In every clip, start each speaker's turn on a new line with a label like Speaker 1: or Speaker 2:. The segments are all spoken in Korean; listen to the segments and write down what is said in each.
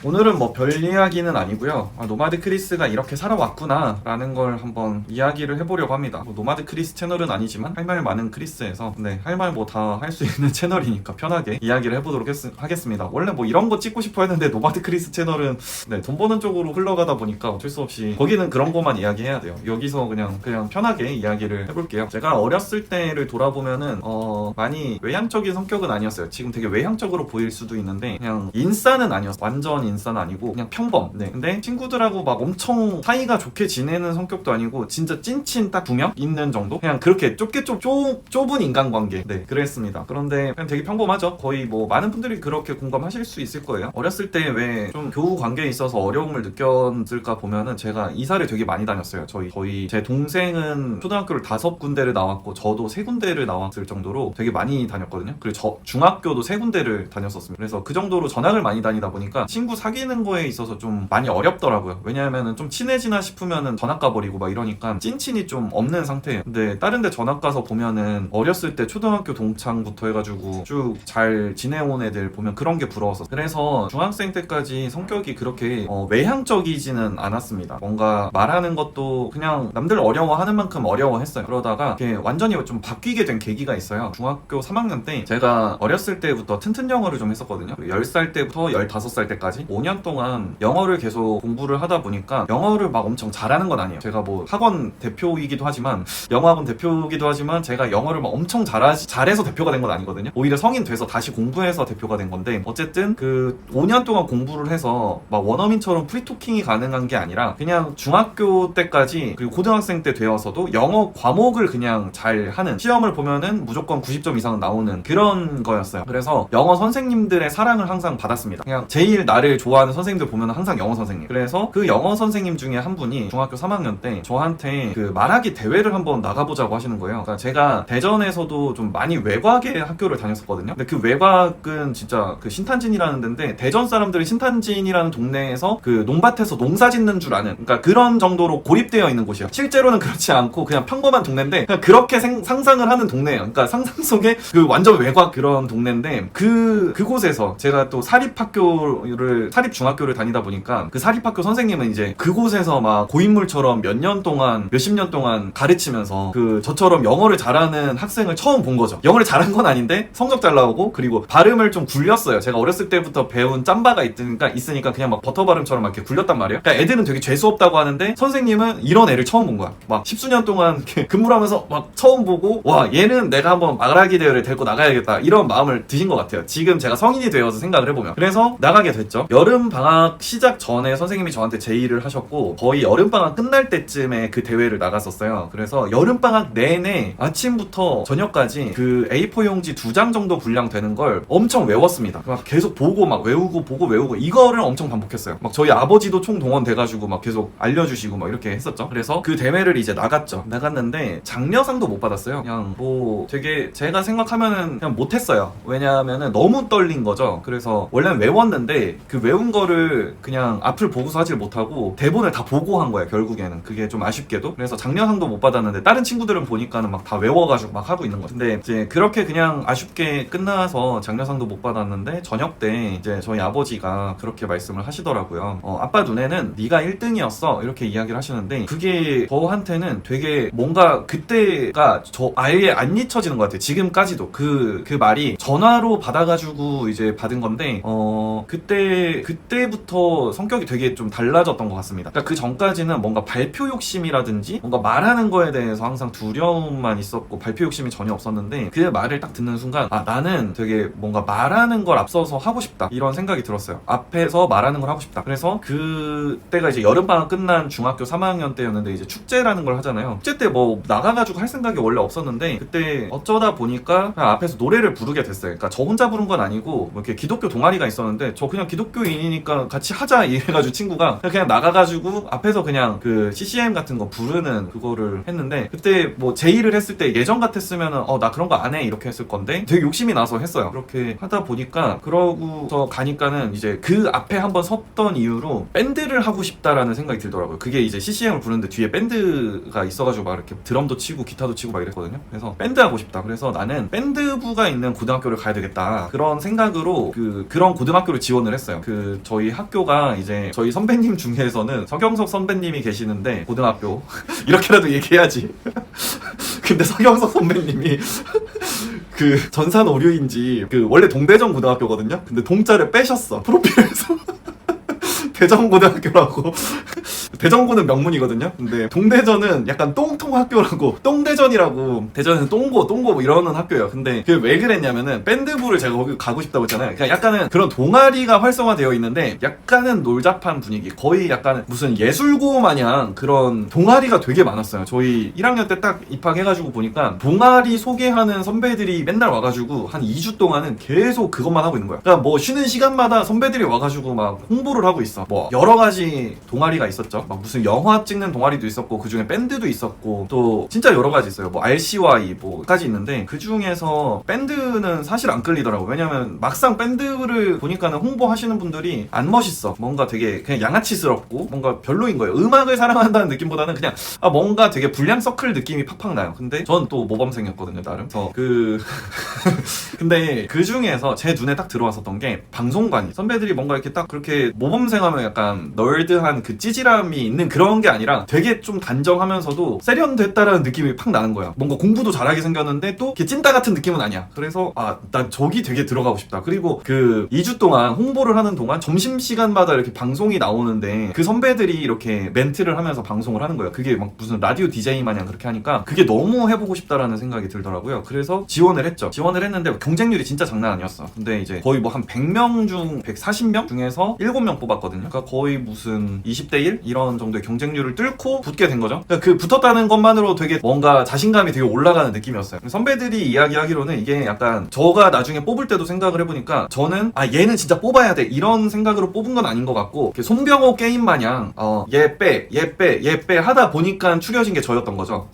Speaker 1: 오늘은 뭐 별 이야기는 아니고요. 노마드 크리스가 이렇게 살아왔구나 라는 걸 한번 이야기를 해보려고 합니다. 뭐 노마드 크리스 채널은 아니지만 할 말 많은 크리스에서 할 말 뭐 다 할 수 있는 채널이니까 편하게 이야기를 해보도록 하겠습니다. 원래 뭐 이런 거 찍고 싶어 했는데 노마드 크리스 채널은 돈 버는 쪽으로 흘러가다 보니까 어쩔 수 없이 거기는 그런 것만 이야기해야 돼요. 여기서 그냥 편하게 이야기를 해볼게요. 제가 어렸을 때를 돌아보면은 많이 외향적인 성격은 아니었어요. 지금 되게 외향적으로 보일 수도 있는데 그냥 인싸는 아니었어요. 완전 인싸는 아니고 그냥 평범. 근데 친구들하고 막 엄청 사이가 좋게 지내는 성격도 아니고 진짜 찐친 딱 2명 있는 정도? 그냥 그렇게 좁은 인간관계. 그랬습니다. 그런데 그냥 되게 평범하죠. 거의 뭐 많은 분들이 그렇게 공감하실 수 있을 거예요. 어렸을 때 왜 좀 교우 관계에 있어서 어려움을 느꼈을까 보면은 제가 이사를 되게 많이 다녔어요. 거의 제 동생은 초등학교를 5군데를 나왔고 저도 3군데를 나왔을 정도로 되게 많이 다녔거든요. 그리고 저 중학교도 3군데를 다녔었습니다. 그래서 그 정도로 전학을 많이 다니다 보니까 친구 사귀는 거에 있어서 좀 많이 어렵더라고요. 왜냐하면은 좀 친해지나 싶으면은 전학 가버리고 막 이러니까 찐친이 좀 없는 상태예요. 근데 다른 데 전학 가서 보면은 어렸을 때 초등학교 동창부터 해가지고 쭉 잘 지내온 애들 보면 그런 게 부러웠어. 그래서 중학생 때까지 성격이 그렇게 외향적이지는 않았습니다. 뭔가 말하는 것도 그냥 남들 어려워하는 만큼 어려워했어요. 그러다가 이게 완전히 좀 바뀌게 된 계기가 있어요. 중학교 3학년 때 제가 어렸을 때부터 튼튼 영어를 좀 했었거든요. 10살 때부터 15살 때까지 5년 동안 영어를 계속 공부를 하다 보니까 영어를 막 엄청 잘하는 건 아니에요. 제가 뭐 학원 대표이기도 하지만 영어학원 대표이기도 하지만 제가 영어를 막 엄청 잘해서 대표가 된 건 아니거든요. 오히려 성인 돼서 다시 공부해서 대표가 된 건데 어쨌든 그 5년 동안 공부를 해서 막 원어민처럼 프리토킹이 가능한 게 아니라 그냥 중학교 때까지 그리고 고등학생 때 되어서도 영어 과목을 그냥 잘 하는, 시험을 보면은 무조건 90점 이상은 나오는 그런 거였어요. 그래서 영어 선생님들의 사랑을 항상 받았습니다. 그냥 제일 나를 좋아하는 선생님들 보면 항상 영어 선생님. 그래서 그 영어 선생님 중에 한 분이 중학교 3학년 때 저한테 그 말하기 대회를 한번 나가보자고 하시는 거예요. 그러니까 제가 대전에서도 좀 많이 외곽의 학교를 다녔었거든요. 근데 그 외곽은 진짜 그 신탄진이라는 데인데 대전 사람들이 신탄진이라는 동네에서 그 농밭에서 농사 짓는 줄 아는, 그러니까 그런 정도로 고립되어 있는 곳이에요. 실제로는 그렇지 않고 그냥 평범한 동네인데 그냥 그렇게 상상을 하는 동네예요. 그러니까 상상 속에 그 완전 외곽 그런 동네인데 그곳에서 제가 또 사립 중학교를 다니다 보니까 그 사립학교 선생님은 이제 그곳에서 막 고인물처럼 몇십 년 동안 가르치면서 그 저처럼 영어를 잘하는 학생을 처음 본 거죠. 영어를 잘한 건 아닌데 성적 잘 나오고 그리고 발음을 좀 굴렸어요. 제가 어렸을 때부터 배운 짬바가 있으니까 그냥 막 버터 발음처럼 막 이렇게 굴렸단 말이에요. 그러니까 애들은 되게 재수없다고 하는데 선생님은 이런 애를 처음 본 거야. 막 10수년 동안 이렇게 근무를 하면서 막 처음 보고 와, 얘는 내가 한번 말하기 대회를 데리고 나가야겠다 이런 마음을 드신 것 같아요. 지금 제가 성인이 되어서 생각을 해보면. 그래서 나가게 됐죠. 여름방학 시작 전에 선생님이 저한테 제의를 하셨고 거의 여름방학 끝날 때쯤에 그 대회를 나갔었어요. 그래서 여름방학 내내 아침부터 저녁까지 그 A4 용지 2장 정도 분량 되는 걸 엄청 외웠습니다. 막 계속 보고 막 외우고 보고 외우고 이거를 엄청 반복했어요. 막 저희 아버지도 총동원 돼가지고 막 계속 알려주시고 막 이렇게 했었죠. 그래서 그 대회를 이제 나갔는데 장려상도 못 받았어요. 그냥 뭐 되게 제가 생각하면은 그냥 못했어요. 왜냐하면은 너무 떨린 거죠. 그래서 원래는 외웠는데 그 외운 거를 그냥 앞을 보고서 하질 못하고 대본을 다 보고 한 거예요. 결국에는 그게 좀 아쉽게도. 그래서 장려상도 못 받았는데 다른 친구들은 보니까는 막 다 외워가지고 막 하고 있는 거죠. 근데 이제 그렇게 그냥 아쉽게 끝나서 장려상도 못 받았는데 저녁 때 이제 저희 아버지가 그렇게 말씀을 하시더라고요. 아빠 눈에는 네가 1등이었어 이렇게 이야기를 하시는데 그게 저한테는 되게 뭔가 그때가 저 아예 안 잊혀지는 것 같아요. 지금까지도 그 말이 전화로 받아가지고 이제 받은 건데 그때부터 성격이 되게 좀 달라졌던 것 같습니다. 그러니까 그 전까지는 뭔가 발표 욕심이라든지 뭔가 말하는 거에 대해서 항상 두려움만 있었고 발표 욕심이 전혀 없었는데 그 말을 딱 듣는 순간 나는 되게 뭔가 말하는 걸 앞서서 하고 싶다 이런 생각이 들었어요. 앞에서 말하는 걸 하고 싶다. 그래서 그때가 이제 여름방학 끝난 중학교 3학년 때였는데 이제 축제라는 걸 하잖아요. 축제 때 뭐 나가가지고 할 생각이 원래 없었는데 그때 어쩌다 보니까 그냥 앞에서 노래를 부르게 됐어요. 그러니까 저 혼자 부른 건 아니고 뭐 이렇게 기독교 동아리가 있었는데 저 그냥 기독교인이니까 같이 하자 이래가지고 친구가 그냥 나가가지고 앞에서 그냥 그 CCM 같은 거 부르는 그거를 했는데 그때 뭐 제의를 했을 때 예전 같았으면은 나 그런 거 안 해 이렇게 했을 건데 되게 욕심이 나서 했어요. 그렇게 하다 보니까 그러고서 가니까는 이제 그 앞에 한번 섰던 이유로 밴드를 하고 싶다라는 생각이 들더라고요. 그게 이제 CCM을 부르는데 뒤에 밴드가 있어가지고 막 이렇게 드럼도 치고 기타도 치고 막 이랬거든요. 그래서 밴드 하고 싶다. 그래서 나는 밴드부가 있는 고등학교를 가야 되겠다 그런 생각으로 그런 고등학교를 지원을 했어요. 그 저희 학교가 이제 저희 선배님 중에서는 서경석 선배님이 계시는데 고등학교 이렇게라도 얘기해야지. 근데 서경석 선배님이 그 전산 오류인지 그 원래 동대전 고등학교거든요. 근데 동자를 빼셨어 프로필에서. 대전고등학교라고. 대전고는 명문이거든요. 근데 동대전은 약간 똥통 학교라고, 똥대전이라고. 대전은 똥고 뭐 이러는 학교예요. 근데 그게 왜 그랬냐면은 밴드부를 제가 거기 가고 싶다고 했잖아요. 그러니까 약간은 그런 동아리가 활성화되어 있는데 약간은 놀잡한 분위기, 거의 약간 무슨 예술고 마냥 그런 동아리가 되게 많았어요. 저희 1학년 때 딱 입학해가지고 보니까 동아리 소개하는 선배들이 맨날 와가지고 한 2주 동안은 계속 그것만 하고 있는 거야. 그러니까 뭐 쉬는 시간마다 선배들이 와가지고 막 홍보를 하고 있어. 뭐 여러 가지 동아리가 있었죠. 막 무슨 영화 찍는 동아리도 있었고, 그 중에 밴드도 있었고, 또 진짜 여러 가지 있어요. 뭐 RCY 뭐까지 있는데 그 중에서 밴드는 사실 안 끌리더라고. 왜냐면 막상 밴드를 보니까는 홍보하시는 분들이 안 멋있어. 뭔가 되게 그냥 양아치스럽고 뭔가 별로인 거예요. 음악을 사랑한다는 느낌보다는 그냥 뭔가 되게 불량 서클 느낌이 팍팍 나요. 근데 전 또 모범생이었거든요, 나름. 그래서 근데 그 중에서 제 눈에 딱 들어왔었던 게 방송관이, 선배들이 뭔가 이렇게 딱 그렇게 모범생하면 약간 널드한 그 찌질함이 있는 그런 게 아니라 되게 좀 단정하면서도 세련됐다라는 느낌이 팍 나는 거야. 뭔가 공부도 잘하게 생겼는데 또 이렇게 찐따 같은 느낌은 아니야. 그래서 난 저기 되게 들어가고 싶다. 그리고 그 2주 동안 홍보를 하는 동안 점심시간마다 이렇게 방송이 나오는데 그 선배들이 이렇게 멘트를 하면서 방송을 하는 거야. 그게 막 무슨 라디오 DJ 마냥 그렇게 하니까 그게 너무 해보고 싶다라는 생각이 들더라고요. 그래서 지원을 했죠. 지원을 했는데 경쟁률이 진짜 장난 아니었어. 근데 이제 거의 뭐 한 100명 중 140명 중에서 7명 뽑았거든요. 그러니까 거의 무슨 20대 1 이런 정도의 경쟁률을 뚫고 붙게 된 거죠. 그러니까 그 붙었다는 것만으로 되게 뭔가 자신감이 되게 올라가는 느낌이었어요. 선배들이 이야기하기로는 이게 약간 저가 나중에 뽑을 때도 생각을 해보니까 저는 얘는 진짜 뽑아야 돼 이런 생각으로 뽑은 건 아닌 것 같고, 손병호 게임 마냥 얘 빼 하다 보니까 추려진 게 저였던 거죠.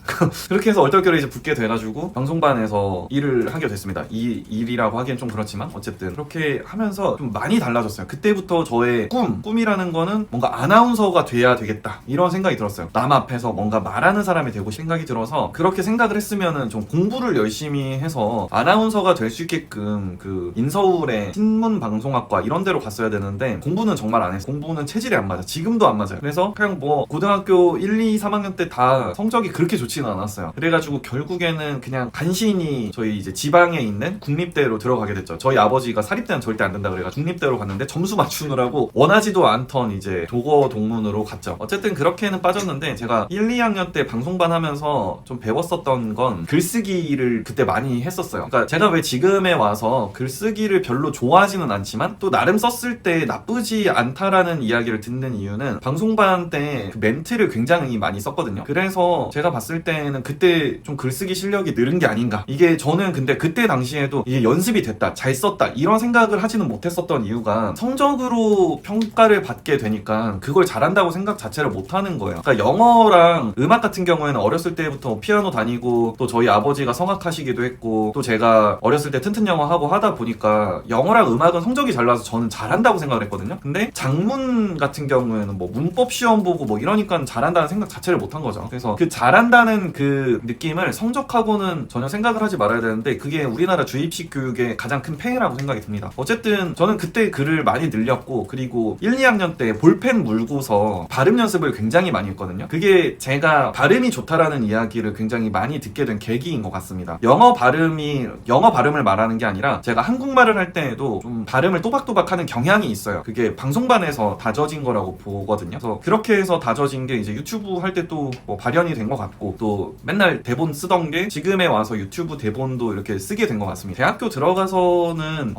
Speaker 1: 그렇게 해서 얼떨결에 이제 붙게 돼가지고 방송반에서 일을 하게 됐습니다. 이 일이라고 하기엔 좀 그렇지만 어쨌든 그렇게 하면서 좀 많이 달라졌어요. 그때부터 저의 꿈이라는 거는 뭔가 아나운서가 돼야 되겠다 이런 생각이 들었어요. 남 앞에서 뭔가 말하는 사람이 되고 생각이 들어서, 그렇게 생각을 했으면은 좀 공부를 열심히 해서 아나운서가 될 수 있게끔 그 인서울의 신문방송학과 이런 데로 갔어야 되는데 공부는 정말 안 했어. 공부는 체질이 안 맞아. 지금도 안 맞아요. 그래서 그냥 뭐 고등학교 1, 2, 3학년 때 다 성적이 그렇게 좋지는 않았어요. 그래가지고 결국에는 그냥 간신히 저희 이제 지방에 있는 국립대로 들어가게 됐죠. 저희 아버지가 사립대는 절대 안 된다 그래가지고 국립대로 갔는데 점수 맞추느라고 원하지도 않던 이제 도거 동문으로 갔죠. 어쨌든 그렇게는 빠졌는데, 제가 1, 2학년 때 방송반 하면서 좀 배웠었던 건 글쓰기를 그때 많이 했었어요. 그러니까 제가 왜 지금에 와서 글쓰기를 별로 좋아하지는 않지만 또 나름 썼을 때 나쁘지 않다라는 이야기를 듣는 이유는 방송반 때 그 멘트를 굉장히 많이 썼거든요. 그래서 제가 봤을 때는 그때 좀 글쓰기 실력이 늘은 게 아닌가. 이게 저는 근데 그때 당시에도 이게 연습이 됐다, 잘 썼다 이런 생각을 하지는 못했었던 이유가 성적으로 평가를 받게 되니까 그걸 잘한다고 생각 자체를 못하는 거예요. 그러니까 영어랑 음악 같은 경우에는 어렸을 때부터 피아노 다니고, 또 저희 아버지가 성악하시기도 했고, 또 제가 어렸을 때 튼튼 영어 하고 하다 보니까 영어랑 음악은 성적이 잘 나와서 저는 잘한다고 생각을 했거든요. 근데 작문 같은 경우에는 뭐 문법 시험 보고 뭐 이러니까 잘한다는 생각 자체를 못한 거죠. 그래서 그 잘한다는 그 느낌을 성적하고는 전혀 생각을 하지 말아야 되는데, 그게 우리나라 주입식 교육의 가장 큰 폐해라고 생각이 듭니다. 어쨌든 저는 그때 글을 많이 늘렸고, 그리고 1, 2학년 때 볼펜 물고서 발음 연습을 굉장히 많이 했거든요. 그게 제가 발음이 좋다라는 이야기를 굉장히 많이 듣게 된 계기인 것 같습니다. 영어 발음을 말하는 게 아니라 제가 한국말을 할 때에도 좀 발음을 또박또박 하는 경향이 있어요. 그게 방송반에서 다져진 거라고 보거든요. 그래서 그렇게 해서 다져진 게 이제 유튜브 할 때 또 뭐 발현이 된 것 같고, 또 맨날 대본 쓰던 게 지금에 와서 유튜브 대본도 이렇게 쓰게 된 것 같습니다. 대학교 들어가서는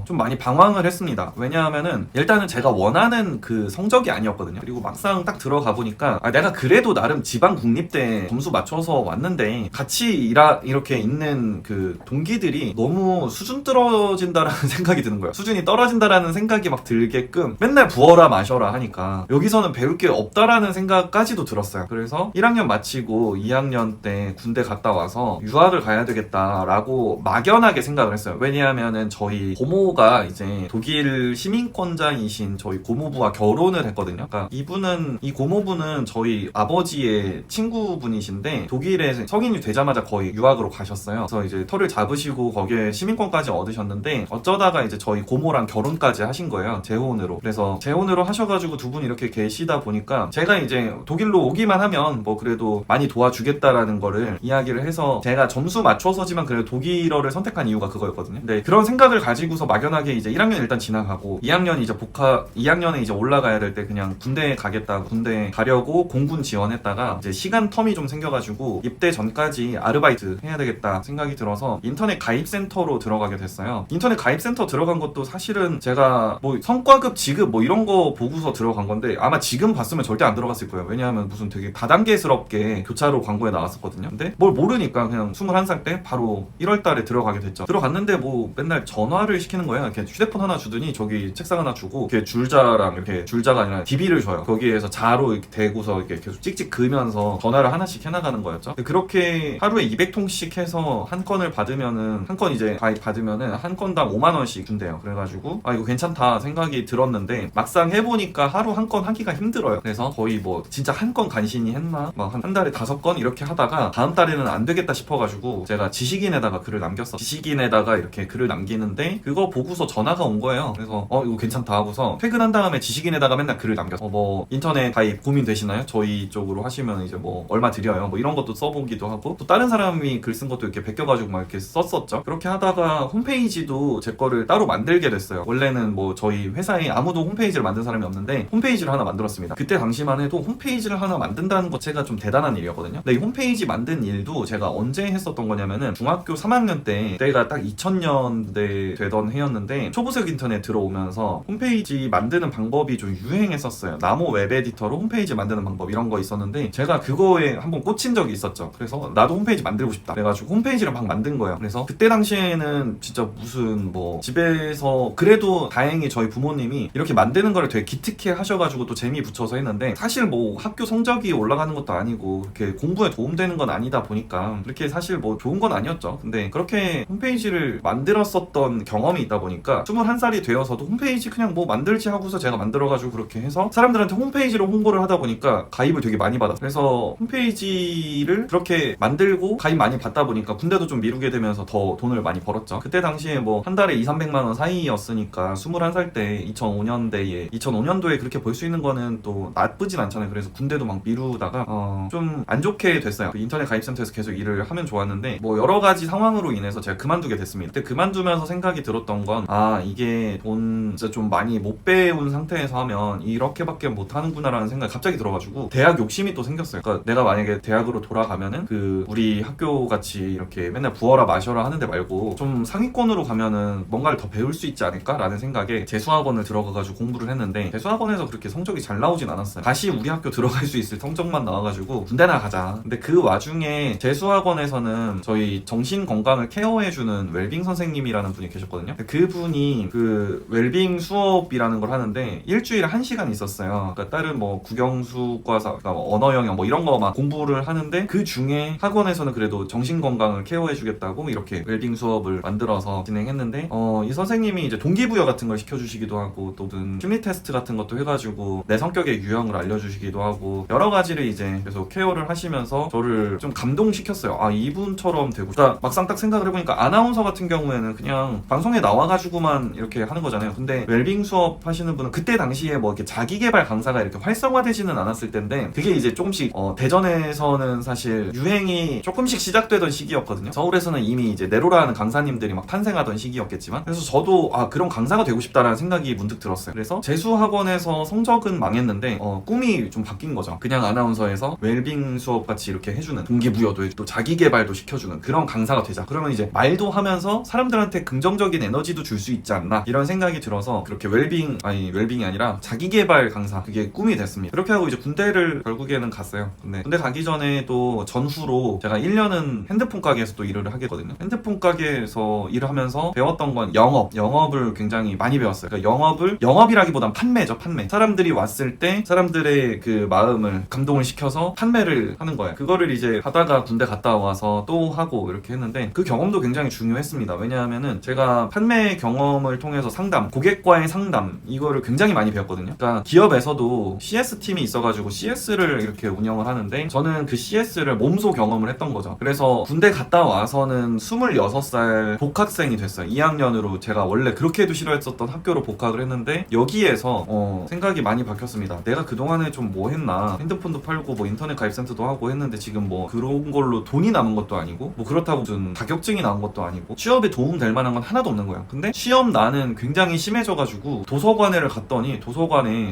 Speaker 1: 좀 많이 방황을 했습니다. 왜냐하면은 일단은 제가 원하는 그 성적이 아니었거든요. 그리고 막상 딱 들어가 보니까 내가 그래도 나름 지방 국립대 점수 맞춰서 왔는데 같이 이렇게 있는 그 동기들이 너무 수준 떨어진다라는 생각이 드는 거예요. 수준이 떨어진다라는 생각이 막 들게끔 맨날 부어라 마셔라 하니까 여기서는 배울 게 없다라는 생각까지도 들었어요. 그래서 1학년 마치고 2학년 때 군대 갔다 와서 유학을 가야 되겠다라고 막연하게 생각을 했어요. 왜냐하면은 저희 고모가 이제 독일 시민권자이신 저희 고모부와 결혼을 했거든요. 그러니까 이분은 이분은, 이 고모분은 저희 아버지의 친구분이신데 독일에 성인이 되자마자 거의 유학으로 가셨어요. 그래서 이제 터를 잡으시고 거기에 시민권까지 얻으셨는데 어쩌다가 이제 저희 고모랑 결혼까지 하신 거예요. 재혼으로. 그래서 재혼으로 하셔가지고 두 분이 이렇게 계시다 보니까 제가 이제 독일로 오기만 하면 뭐 그래도 많이 도와주겠다라는 거를 이야기를 해서 제가 점수 맞춰서지만 그래도 독일어를 선택한 이유가 그거였거든요. 근데 그런 생각을 가지고서 막연하게 이제 1학년 일단 지나가고 2학년 이제 2학년에 이제 올라가야 될 때 그냥 군대에 가겠다, 군대 가려고 공군 지원했다가 이제 시간 텀이 좀 생겨가지고 입대 전까지 아르바이트 해야 되겠다 생각이 들어서 인터넷 가입센터로 들어가게 됐어요. 인터넷 가입센터 들어간 것도 사실은 제가 뭐 성과급 지급 뭐 이런 거 보고서 들어간 건데 아마 지금 봤으면 절대 안 들어갔을 거예요. 왜냐하면 무슨 되게 다단계스럽게 교차로 광고에 나왔었거든요. 근데 뭘 모르니까 그냥 21살 때 바로 1월 달에 들어가게 됐죠. 들어갔는데 뭐 맨날 전화를 시키는 거예요. 이렇게 휴대폰 하나 주더니 저기 책상 하나 주고 이렇게 줄자랑 이렇게 줄자가 아니라 DB를 줘요. 거기에서 자로 이렇게 대고서 이렇게 계속 찍찍 그으면서 전화를 하나씩 해나가는 거였죠. 그렇게 하루에 200통씩 해서 한 건을 받으면은 한 건 이제 가입 받으면은 한 건당 5만 원씩 준대요. 그래가지고 아 이거 괜찮다 생각이 들었는데 막상 해보니까 하루 한 건 하기가 힘들어요. 그래서 거의 뭐 진짜 한 건 간신히 했나 막 한 달에 5건 이렇게 하다가 다음 달에는 안 되겠다 싶어가지고 제가 지식인에다가 글을 남겼어. 지식인에다가 이렇게 글을 남기는데 그거 보고서 전화가 온 거예요. 그래서 이거 괜찮다 하고서 퇴근한 다음에 지식인에다가 맨날 글을 남겼어. 뭐 인터넷 가입 고민되시나요? 저희 쪽으로 하시면 이제 뭐 얼마 드려요. 뭐 이런 것도 써보기도 하고 또 다른 사람이 글 쓴 것도 이렇게 베껴가지고 막 이렇게 썼었죠. 그렇게 하다가 홈페이지도 제 거를 따로 만들게 됐어요. 원래는 뭐 저희 회사에 아무도 홈페이지를 만든 사람이 없는데 홈페이지를 하나 만들었습니다. 그때 당시만 해도 홈페이지를 하나 만든다는 것 자체가 좀 대단한 일이었거든요. 근데 이 홈페이지 만든 일도 제가 언제 했었던 거냐면은 중학교 3학년 때가 딱 2000년대 되던 해였는데 초보색 인터넷 들어오면서 홈페이지 만드는 방법이 좀 유행했었어요. 나모 웹 에디터로 홈페이지 만드는 방법 이런 거 있었는데 제가 그거에 한번 꽂힌 적이 있었죠. 그래서 나도 홈페이지 만들고 싶다. 그래가지고 홈페이지를 막 만든 거예요. 그래서 그때 당시에는 진짜 무슨 뭐 집에서 그래도 다행히 저희 부모님이 이렇게 만드는 거를 되게 기특해 하셔가지고 또 재미 붙여서 했는데 사실 뭐 학교 성적이 올라가는 것도 아니고 이렇게 공부에 도움되는 건 아니다 보니까 그렇게 사실 뭐 좋은 건 아니었죠. 근데 그렇게 홈페이지를 만들었었던 경험이 있다 보니까 21살이 되어서도 홈페이지 그냥 뭐 만들지 하고서 제가 만들어가지고 그렇게 해서 사람들한테 홈페이지로 홍보를 하다 보니까 가입을 되게 많이 받았어요. 그래서 홈페이지를 그렇게 만들고 가입 많이 받다 보니까 군대도 좀 미루게 되면서 더 돈을 많이 벌었죠. 그때 당시에 뭐 한 달에 200~300만 원 사이였으니까 21살 때 2005년도에 그렇게 벌 수 있는 거는 또 나쁘진 않잖아요. 그래서 군대도 막 미루다가 좀 안 좋게 됐어요. 그 인터넷 가입센터에서 계속 일을 하면 좋았는데 뭐 여러 가지 상황으로 인해서 제가 그만두게 됐습니다. 그때 그만두면서 생각이 들었던 건 이게 돈 진짜 좀 많이 못 배운 상태에서 하면 이렇게밖에 못 하는구나라는 생각이 갑자기 들어가지고 대학 욕심이 또 생겼어요. 그러니까 내가 만약에 대학으로 돌아가면은 그 우리 학교 같이 이렇게 맨날 부어라 마셔라 하는데 말고 좀 상위권으로 가면은 뭔가를 더 배울 수 있지 않을까라는 생각에 재수학원을 들어가가지고 공부를 했는데 재수학원에서 그렇게 성적이 잘 나오진 않았어요. 다시 우리 학교 들어갈 수 있을 성적만 나와가지고 군대나 가자. 근데 그 와중에 재수학원에서는 저희 정신 건강을 케어해주는 웰빙 선생님이라는 분이 계셨거든요. 그분이 그 웰빙 수업이라는 걸 하는데 일주일에 1시간 있었어요. 그러니까 다른 뭐 국영수과사, 그러니까 언어 영역 뭐 이런 거 막 공부를 하는데 그 중에 학원에서는 그래도 정신 건강을 케어해주겠다고 이렇게 웰빙 수업을 만들어서 진행했는데 이 선생님이 이제 동기부여 같은 걸 시켜주시기도 하고 또 심리 테스트 같은 것도 해가지고 내 성격의 유형을 알려주시기도 하고 여러 가지를 이제 계속 케어를 하시면서 저를 좀 감동시켰어요. 이분처럼 되고 그러니까 막상 딱 생각을 해보니까 아나운서 같은 경우에는 그냥 방송에 나와가지고만 이렇게 하는 거잖아요. 근데 웰빙 수업 하시는 분은 그때 당시에 뭐 이렇게 자기개발 강사가 이렇게 활성화되지는 않았을 텐데 그게 이제 조금씩 대전에서는 사실 유행이 조금씩 시작되던 시기였거든요. 서울에서는 이미 이제 네로라는 강사님들이 막 탄생하던 시기였겠지만 그래서 저도 그런 강사가 되고 싶다라는 생각이 문득 들었어요. 그래서 재수학원에서 성적은 망했는데 꿈이 좀 바뀐 거죠. 그냥 아나운서에서 웰빙 수업 같이 이렇게 해주는 동기부여도 또 자기개발도 시켜주는 그런 강사가 되자. 그러면 이제 말도 하면서 사람들한테 긍정적인 에너지도 줄 수 있지 않나 이런 생각이 들어서 그렇게 웰빙이 아니라 자기개발 강사 그게 꿈이 됐습니다. 그렇게 하고 이제 군대를 결국에는 갔어요. 근데 군대 가기 전에 또 전후로 제가 1년은 핸드폰 가게에서 또 일을 하게 됐거든요. 핸드폰 가게에서 일을 하면서 배웠던 건 영업을 굉장히 많이 배웠어요. 그러니까 영업이라기보단 판매죠. 판매. 사람들이 왔을 때 사람들의 그 마음을 감동을 시켜서 판매를 하는 거예요. 그거를 이제 하다가 군대 갔다 와서 또 하고 이렇게 했는데 그 경험도 굉장히 중요했습니다. 왜냐하면은 제가 판매 경험을 통해서 고객과의 상담 이거를 굉장히 많이 배웠거든요. 그러니까 기업에서도 아버지도 CS 팀이 있어가지고 CS를 이렇게 운영을 하는데 저는 그 CS를 몸소 경험을 했던 거죠. 그래서 군대 갔다 와서는 26살 복학생이 됐어요. 2학년으로 제가 원래 그렇게 해도 싫어했었던 학교로 복학을 했는데 여기에서 생각이 많이 바뀌었습니다. 내가 그동안에 좀 뭐 했나, 핸드폰도 팔고 뭐 인터넷 가입센터도 하고 했는데 지금 뭐 그런 걸로 돈이 남은 것도 아니고 뭐 그렇다고 무슨 자격증이 나온 것도 아니고 취업에 도움 될 만한 건 하나도 없는 거야. 근데 시험 나는 굉장히 심해져가지고 도서관에를 갔더니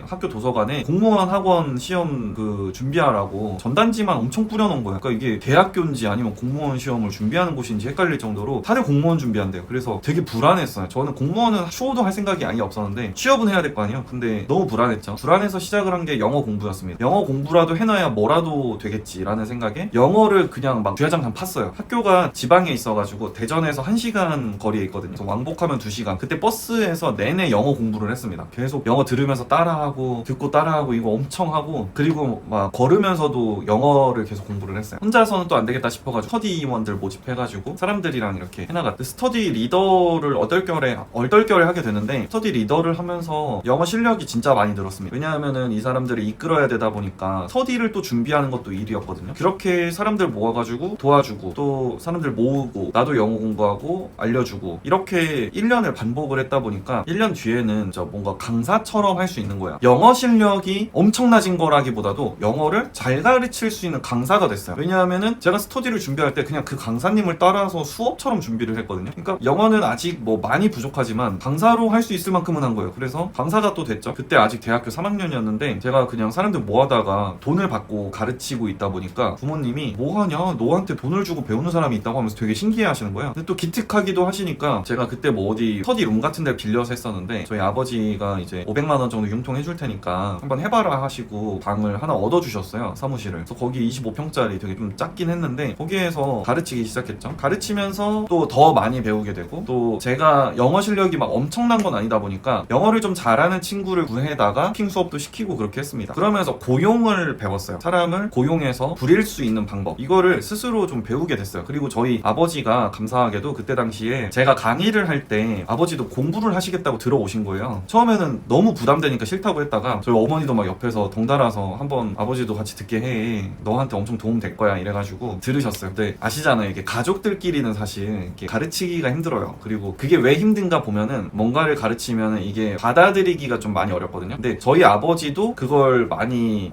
Speaker 1: 학교 도서관에 공무원 학원 시험 그 준비하라고 전단지만 엄청 뿌려놓은 거야. 그러니까 이게 대학교인지 아니면 공무원 시험을 준비하는 곳인지 헷갈릴 정도로 다들 공무원 준비한대요. 그래서 되게 불안했어요. 저는 공무원은 추호도 할 생각이 아예 없었는데 취업은 해야 될 거 아니에요. 근데 너무 불안했죠. 불안해서 시작을 한 게 영어 공부였습니다. 영어 공부라도 해놔야 뭐라도 되겠지라는 생각에 영어를 그냥 막 주야장창 팠어요. 학교가 지방에 있어가지고 대전에서 1시간 거리에 있거든요. 그래서 왕복하면 2시간. 그때 버스에서 내내 영어 공부를 했습니다. 계속 영어 들으면서 따라하고 듣고 따라하고 이거 엄청 하고 그리고 막 걸으면서도 영어를 계속 공부를 했어요. 혼자서는 또 안 되겠다 싶어가지고 스터디원들 모집해가지고 사람들이랑 이렇게 해나갔대. 스터디 리더를 얼떨결에 하게 되는데 스터디 리더를 하면서 영어 실력이 진짜 많이 늘었습니다. 왜냐하면은 이 사람들을 이끌어야 되다 보니까 스터디를 또 준비하는 것도 일이었거든요. 그렇게 사람들 모아가지고 도와주고 또 사람들 모으고 나도 영어 공부하고 알려주고 이렇게 1년을 반복을 했다 보니까 1년 뒤에는 뭔가 강사처럼 할 수 있는 거야. 영어 실력이 엄청나진 거라기보다도 영어를 잘 가르칠 수 있는 강사가 됐어요. 왜냐하면은 제가 스터디를 준비할 때 그냥 그 강사님을 따라서 수업처럼 준비를 했거든요. 그러니까 영어는 아직 뭐 많이 부족하지만 강사로 할 수 있을 만큼은 한 거예요. 그래서 강사가 또 됐죠. 그때 아직 대학교 3학년이었는데 제가 그냥 사람들 모아다가 돈을 받고 가르치고 있다 보니까 부모님이 뭐하냐, 너한테 돈을 주고 배우는 사람이 있다고 하면서 되게 신기해 하시는 거예요. 근데 또 기특하기도 하시니까 제가 그때 뭐 어디 스터디 룸 같은 데 빌려서 했었는데 저희 아버지가 이제 500만 원 정도 융통해 줄 테니까 한번 해봐라 하시고 방을 하나 얻어주셨어요. 사무실을. 그래서 거기 25평짜리 되게 좀 작긴 했는데 거기에서 가르치기 시작했죠. 가르치면서 또 더 많이 배우게 되고 또 제가 영어 실력이 막 엄청난 건 아니다 보니까 영어를 좀 잘하는 친구를 구해다가 핑 수업도 시키고 그렇게 했습니다. 그러면서 고용을 배웠어요. 사람을 고용해서 부릴 수 있는 방법, 이거를 스스로 좀 배우게 됐어요. 그리고 저희 아버지가 감사하게도 그때 당시에 제가 강의를 할 때 아버지도 공부를 하시겠다고 들어오신 거예요. 처음에는 너무 부담되니까 싫다고 했다가 저희 어머니도 막 옆에서 덩달아서 한번 아버지도 같이 듣게 해, 너한테 엄청 도움 될 거야 이래가지고 들으셨어요. 근데 아시잖아요, 이게 가족들끼리는 사실 이렇게 가르치기가 힘들어요. 그리고 그게 왜 힘든가 보면은 뭔가를 가르치면은 이게 받아들이기가 좀 많이 어렵거든요. 근데 저희 아버지도 그걸 많이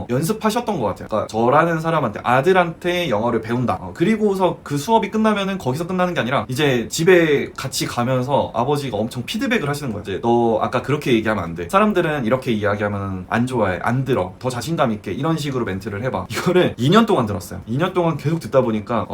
Speaker 1: 연습하셨던 것 같아요. 그러니까 저라는 사람한테, 아들한테 영어를 배운다, 그리고서 그 수업이 끝나면은 거기서 끝나는 게 아니라 이제 집에 같이 가면서 아버지가 엄청 피드백을 하시는 거예요. 이제 너 아까 그렇게 얘기하면 안 돼, 사람들은 이렇게 이야기하면 안 좋아해, 안 들어, 더 자신감 있게 이런 식으로 멘트를 해봐. 이거를 2년 동안 들었어요. 2년 동안 계속 듣다 보니까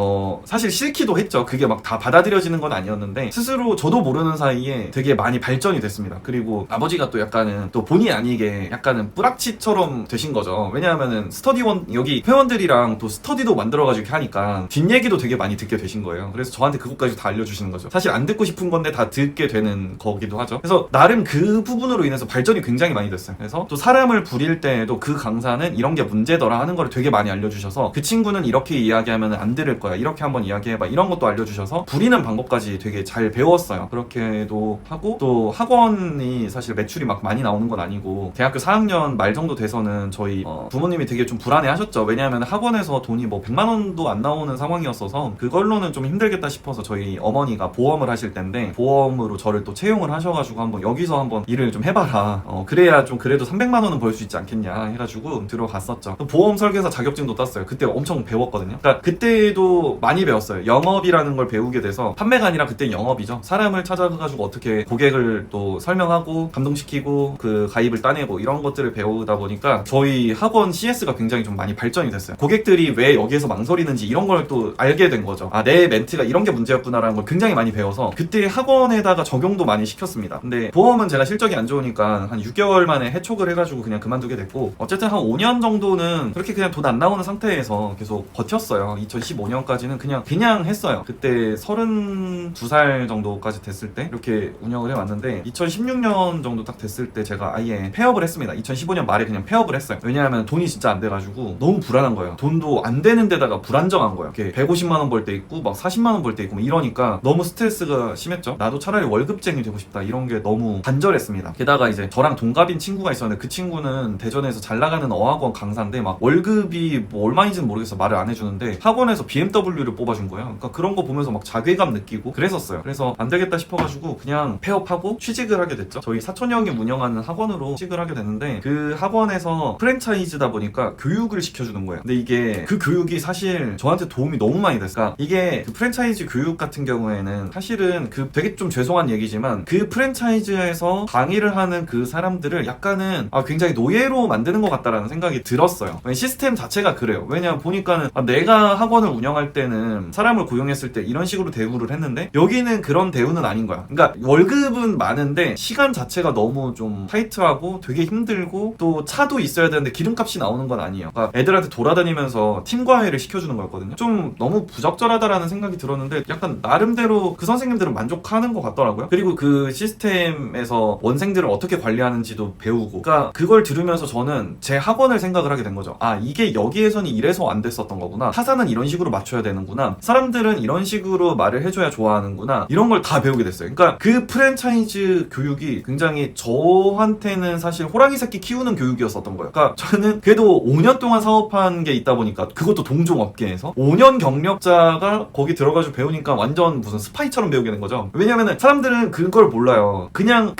Speaker 1: 사실 싫기도 했죠. 그게 막 다 받아들여지는 건 아니었는데 스스로 저도 모르는 사이에 되게 많이 발전이 됐습니다. 그리고 아버지가 또 약간은 또 본의 아니게 약간은 뿌락치처럼 되신 거죠. 왜냐하면은 스터디원, 여기 회원들이랑 또 스터디도 만들어가지고 이렇게 하니까 뒷얘기도 되게 많이 듣게 되신 거예요. 그래서 저한테 그것까지 다 알려주시는 거죠. 사실 안 듣고 싶은 건데 다 듣게 되는 거기도 하죠. 그래서 나름 그 부분으로 인해서 발전이 굉장히 많이 됐어요. 그래서 또 사람을 부릴 때에도 그 강사는 이런 게 문제더라 하는 걸 되게 많이 알려주셔서 그 친구는 이렇게 이야기하면 안 들을 거야, 이렇게 한번 이야기해봐, 이런 것도 알려주셔서 부리는 방법까지 되게 잘 배웠어요. 그렇게도 하고 또 학원이 사실 매출이 막 많이 나오는 건 아니고 대학교 4학년 말 정도 돼서는 저희 부모님이 되게 좀 불안해 하셨죠. 왜냐하면 학원에서 돈이 뭐 100만 원도 안 나오는 상황이었어서 그걸로는 좀 힘들겠다 싶어서 저희 어머니가 보험을 하실 텐데 보험으로 저를 또 채용을 하셔가지고 한번 여기서 한번 일을 좀 해봐라, 그래야 좀 그래도 300만 원은 벌 수 있지 않겠냐 해가지고 들어갔었죠. 보험 설계사 자격증도 땄어요. 그때 엄청 배웠거든요. 그러니까 그때도 많이 배웠어요. 영업이라는 걸 배우게 돼서, 판매가 아니라 그때 영업이죠. 사람을 찾아가가지고 어떻게 고객을 또 설명하고 감동시키고 그 가입을 따내고 이런 것들을 배우다 보니까 저희 학원 CS가 굉장히 좀 많이 발전이 됐어요. 고객들이 왜 여기에서 망설이는지 이런 걸 또 알게 된 거죠. 아, 내 멘트가 이런 게 문제였구나라는 걸 굉장히 많이 배워서 그때 학원에다가 적용도 많이 시켰습니다. 근데 보험은 제가 실적이 안 좋으니까 한 6개월 만에 해촉을 해가지고 그냥 그만두게 됐고, 어쨌든 한 5년 정도는 그렇게 그냥 돈 안 나오는 상태에서 계속 버텼어요. 2015년까지는 그냥 했어요. 그때 32살 정도까지 됐을 때 이렇게 운영을 해왔는데 2016년 정도 딱 됐을 때 제가 아예 폐업을 했습니다. 2015년 말에 그냥 폐업을 했어요. 왜냐하면 돈이 진짜 안 돼가지고 너무 불안한 거예요. 돈도 안 되는 데다가 불안정한 거예요. 이렇게 150만 원 벌 때 있고 막 40만 원 벌 때 있고 이러니까 너무 스트레스가 심했죠. 나도 차라리 월급쟁이 되고 싶다, 이런 게 너무 간절했습니다. 게다가 이제 저랑 동갑인 친구가 있었는데 왜냐면 그 친구는 대전에서 잘 나가는 어학원 강사인데 막 월급이 뭐 얼마인지는 모르겠어. 말을 안 해주는데 학원에서 BMW를 뽑아준 거예요. 그러니까 그런 거 보면서 막 자괴감 느끼고 그랬었어요. 그래서 안 되겠다 싶어가지고 그냥 폐업하고 취직을 하게 됐죠. 저희 사촌 형이 운영하는 학원으로 취직을 하게 됐는데 그 학원에서 프랜차이즈다 보니까 교육을 시켜주는 거예요. 근데 이게 그 교육이 사실 저한테 도움이 너무 많이 됐어요. 그러니까 이게 그 프랜차이즈 교육 같은 경우에는 사실은 그 되게 좀 죄송한 얘기지만 그 프랜차이즈에서 강의를 하는 그 사람들을 약간은 굉장히 노예로 만드는 것 같다라는 생각이 들었어요. 시스템 자체가 그래요. 왜냐면 보니까는 내가 학원을 운영할 때는 사람을 고용했을 때 이런 식으로 대우를 했는데 여기는 그런 대우는 아닌 거야. 그러니까 월급은 많은데 시간 자체가 너무 좀 타이트하고 되게 힘들고 또 차도 있어야 되는데 기름값이 나오는 건 아니에요. 그러니까 애들한테 돌아다니면서 팀 과외를 시켜주는 거였거든요. 좀 너무 부적절하다라는 생각이 들었는데 약간 나름대로 그 선생님들은 만족하는 것 같더라고요. 그리고 그 시스템에서 원생들을 어떻게 관리하는지도 배우고, 그러니까 그걸 들으면서 저는 제 학원을 생각을 하게 된 거죠. 이게 여기에서는 이래서 안 됐었던 거구나. 타사는 이런 식으로 맞춰야 되는구나. 사람들은 이런 식으로 말을 해줘야 좋아하는구나. 이런 걸 다 배우게 됐어요. 그러니까 그 프랜차이즈 교육이 굉장히 저한테는 사실 호랑이 새끼 키우는 교육이었었던 거예요. 그러니까 저는 그래도 5년 동안 사업한 게 있다 보니까, 그것도 동종업계에서 5년 경력자가 거기 들어가지고 배우니까 완전 무슨 스파이처럼 배우게 된 거죠. 왜냐면은 사람들은 그걸 몰라요. 그냥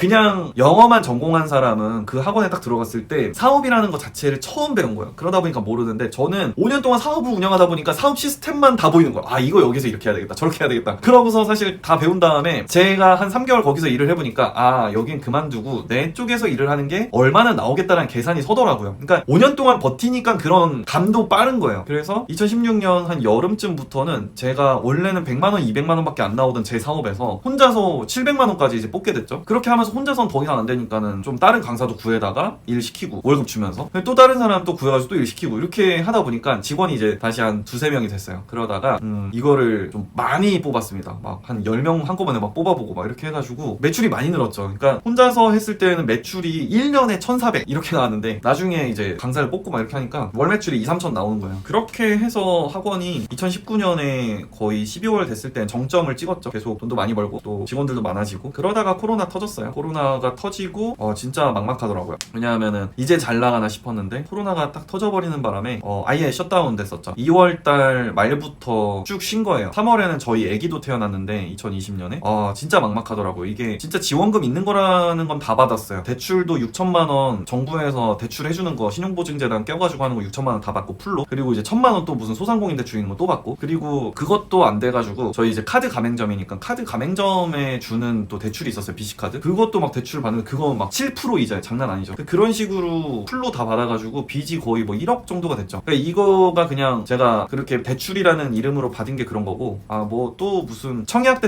Speaker 1: 영어만 전공한 사람은 그 학원에 딱 들어갔을 때 사업이라는 것 자체를 처음 배운 거예요. 그러다 보니까 모르는데 저는 5년 동안 사업을 운영하다 보니까 사업 시스템만 다 보이는 거예요. 이거 여기서 이렇게 해야 되겠다, 저렇게 해야 되겠다. 그러고서 사실 다 배운 다음에 제가 한 3개월 거기서 일을 해보니까 여긴 그만두고 내 쪽에서 일을 하는 게 얼마나 나오겠다라는 계산이 서더라고요. 그러니까 5년 동안 버티니까 그런 감도 빠른 거예요. 그래서 2016년 한 여름쯤부터는 제가 원래는 100만원, 200만원밖에 안 나오던 제 사업에서 혼자서 700만원까지 이제 뽑게 됐죠. 그렇게 하면서 혼자서는 더 이상 안 되니까는 좀 다른 강사도 구해다가 일 시키고 월급 주면서 또 다른 사람 또 구해가지고 또 일 시키고 이렇게 하다 보니까 직원이 이제 다시 한 2-3명이 됐어요. 그러다가 이거를 좀 많이 뽑았습니다. 막 한 10명 한꺼번에 막 뽑아보고 막 이렇게 해가지고 매출이 많이 늘었죠. 그러니까 혼자서 했을 때는 매출이 1년에 1,400 이렇게 나왔는데 나중에 이제 강사를 뽑고 막 이렇게 하니까 월 매출이 2-3천 나오는 거예요. 그렇게 해서 학원이 2019년에 거의 12월 됐을 때 정점을 찍었죠. 계속 돈도 많이 벌고 또 직원들도 많아지고. 그러다가 코로나 터졌어요. 코로나가 터지고 진짜 막막하더라고요. 왜냐하면은 이제 잘 나가나 싶었는데 코로나가 딱 터져버리는 바람에 아예 셧다운 됐었죠. 2월달 말부터 쭉 쉰 거예요. 3월에는 저희 애기도 태어났는데 2020년에 진짜 막막하더라고요. 이게 진짜 지원금 있는 거라는 건 다 받았어요. 대출도 6천만 원 정부에서 대출해주는 거 신용보증재단 껴가지고 하는 거 6천만 원 다 받고 풀로, 그리고 이제 1,000만 원 또 무슨 소상공인 대출 있는 거 또 받고, 그리고 그것도 안 돼가지고 저희 이제 카드 가맹점이니까 카드 가맹점에 주는 또 대출이 있었어요. BC카드. 그것도 막 대출 받는데 그거 막 7% 이자에 장난 아니죠. 그런 식으로 풀로 다 받아가지고 빚이 거의 뭐 1억 정도가 됐죠. 그러니까 이거가 그냥 제가 그렇게 대출이라는 이름으로 받은 게 그런 거고, 뭐 또 무슨 청약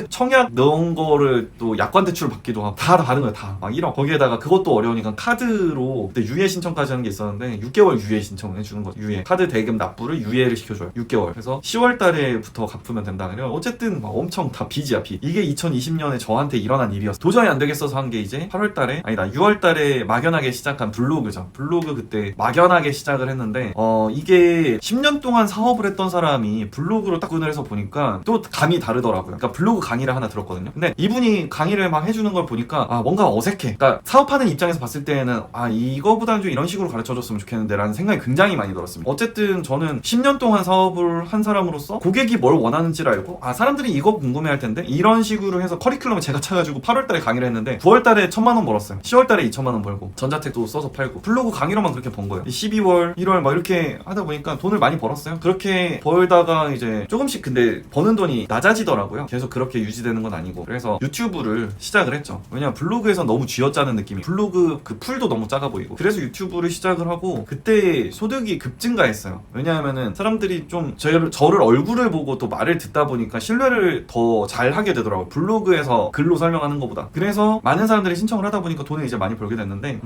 Speaker 1: 넣은 거를 또 약관 대출 받기도 하고 다 받은 거예요. 다 막 1억. 거기에다가 그것도 어려우니까 카드로 그때 유예 신청까지 하는 게 있었는데 6개월 유예 신청을 해주는 거죠. 유예. 카드 대금 납부를 유예를 시켜줘요. 6개월. 그래서 10월 달에부터 갚으면 된다. 그래요. 어쨌든 막 엄청 다 빚이야, 빚. 이게 2020년에 저한테 일어난 일이었어. 도저히 안 되겠어서 한 게 이제 8월 달에, 아니다, 6월 달에 막연하게 시작한 블로그죠. 블로그 그때 막연하게 시작을 했는데 이게 10년 동안 사업을 했던 사람이 블로그로 딱 군을 해서 보니까 또 감이 다르더라고요. 그러니까 블로그 강의를 하나 들었거든요. 근데 이분이 강의를 막 해주는 걸 보니까 뭔가 어색해. 그러니까 사업하는 입장에서 봤을 때는 이거보다는 좀 이런 식으로 가르쳐줬으면 좋겠는데 라는 생각이 굉장히 많이 들었습니다. 어쨌든 저는 10년 동안 사업을 한 사람으로서 고객이 뭘 원하는지를 알고 사람들이 이거 궁금해할 텐데 이런 식으로 해서 커리큘럼을 제가 찾아가지고 8월 달에 강의를 했는데 9월 달에 1,000만 원 벌었어요. 10월 달에 2천만 원 벌고 전자책도 써서 팔고 블로그 강의로만 그렇게 번 거예요. 12월, 1월 막 이렇게 하다 보니까 돈을 많이 벌었어요. 그렇게 벌다가 이제 조금씩, 근데 버는 돈이 낮아지더라고요. 계속 그렇게 유지되는 건 아니고. 그래서 유튜브를 시작을 했죠. 왜냐면 블로그에서 너무 쥐어짜는 느낌이, 블로그 그 풀도 너무 작아 보이고. 그래서 유튜브를 시작을 하고 그때 소득이 급증가했어요. 왜냐하면은 사람들이 좀 저를 얼굴을 보고 또 말을 듣다 보니까 신뢰를 더 잘 하게 되더라고요. 블로그에서 글로 설명하는 것보다. 그래서 많은 사람들이 신청을 하다 보니까 돈을 이제 많이 벌게 됐는데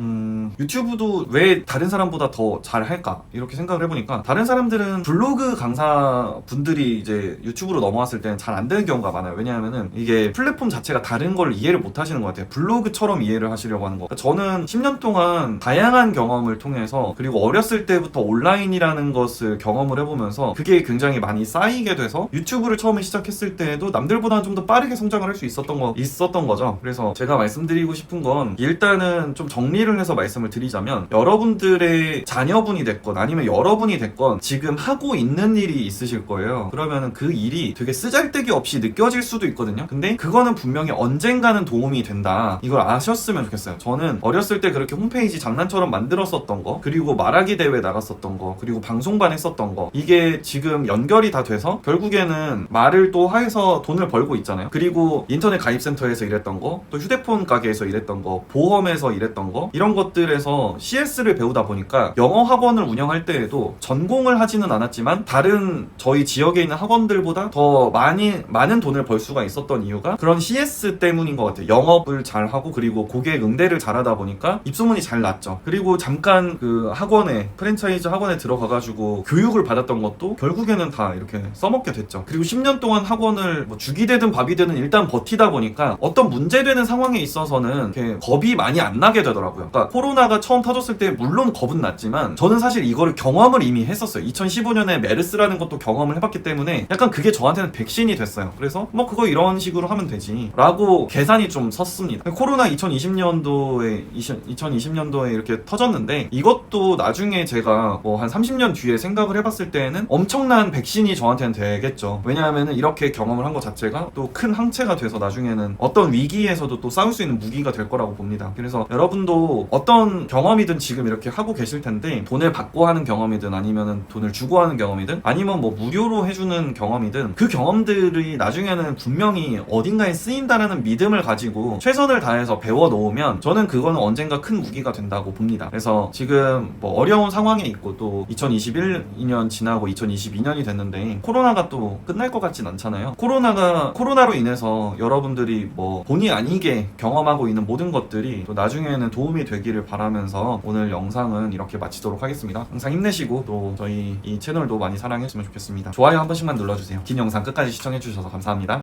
Speaker 1: 유튜브도 왜 다른 사람보다 더 잘할까 이렇게 생각을 해보니까, 다른 사람들은 블로그 강사분들이 이제 유튜브로 넘어왔을 때는 잘 안 되는 경우가 많아요. 왜냐하면은 이게 플랫폼 자체가 다른 걸 이해를 못 하시는 것 같아요. 블로그처럼 이해를 하시려고 하는 거. 그러니까 저는 10년 동안 다양한 경험을 통해서, 그리고 어렸을 때부터 온라인이라는 것을 경험을 해보면서 그게 굉장히 많이 쌓이게 돼서 유튜브를 처음에 시작했을 때에도 남들보다는 좀 더 빠르게 성장을 할 수 있었던 거죠. 그래서 제가 말씀드리고 싶은 건, 일단은 좀 정리를 해서 말씀을 말씀을 드리자면, 여러분들의 자녀분이 됐건 아니면 여러분이 됐건 지금 하고 있는 일이 있으실 거예요. 그러면은 그 일이 되게 쓰잘데기 없이 느껴질 수도 있거든요. 근데 그거는 분명히 언젠가는 도움이 된다, 이걸 아셨으면 좋겠어요. 저는 어렸을 때 그렇게 홈페이지 장난처럼 만들었었던 거, 그리고 말하기 대회 나갔었던 거, 그리고 방송반 했었던 거, 이게 지금 연결이 다 돼서 결국에는 말을 또 해서 돈을 벌고 있잖아요. 그리고 인터넷 가입센터에서 일했던 거, 또 휴대폰 가게에서 일했던 거, 보험에서 일했던 거, 이런 것들에서 CS를 배우다 보니까 영어 학원을 운영할 때에도 전공을 하지는 않았지만 다른 저희 지역에 있는 학원들보다 더 많은 돈을 벌 수가 있었던 이유가 그런 CS 때문인 것 같아요. 영업을 잘하고 그리고 고객 응대를 잘하다 보니까 입소문이 잘 났죠. 그리고 잠깐 그 학원에, 프랜차이즈 학원에 들어가가지고 교육을 받았던 것도 결국에는 다 이렇게 써먹게 됐죠. 그리고 10년 동안 학원을 뭐 죽이 되든 밥이 되든 일단 버티다 보니까 어떤 문제되는 상황에 있어서는 이렇게 겁이 많이 안 나게 되더라고요. 그러니까 코로나가 처음 터졌을 때 물론 겁은 났지만 저는 사실 이거를 경험을 이미 했었어요. 2015년에 메르스라는 것도 경험을 해봤기 때문에 약간 그게 저한테는 백신이 됐어요. 그래서 뭐 그거 이런 식으로 하면 되지 라고 계산이 좀 섰습니다. 코로나 2020년도에 이렇게 터졌는데, 이것도 나중에 제가 뭐 한 30년 뒤에 생각을 해봤을 때에는 엄청난 백신이 저한테는 되겠죠. 왜냐하면 이렇게 경험을 한 것 자체가 또 큰 항체가 돼서 나중에는 어떤 위기에서도 또 싸울 수 있는 무기가 될 거라고 봅니다. 그래서 여러분도 어떤 경험이든 지금 이렇게 하고 계실 텐데, 돈을 받고 하는 경험이든 아니면 돈을 주고 하는 경험이든 아니면 뭐 무료로 해주는 경험이든 그 경험들이 나중에는 분명히 어딘가에 쓰인다라는 믿음을 가지고 최선을 다해서 배워 놓으면 저는 그거는 언젠가 큰 무기가 된다고 봅니다. 그래서 지금 뭐 어려운 상황에 있고 또 2021년 지나고 2022년이 됐는데 코로나가 또 끝날 것 같진 않잖아요. 코로나로 인해서 여러분들이 뭐 본의 아니게 경험하고 있는 모든 것들이 또 나중에는 도움이 되기를 바라면서 오늘 영상은 이렇게 마치도록 하겠습니다. 항상 힘내시고 또 저희 이 채널도 많이 사랑해주시면 좋겠습니다. 좋아요 한 번씩만 눌러주세요. 긴 영상 끝까지 시청해주셔서 감사합니다.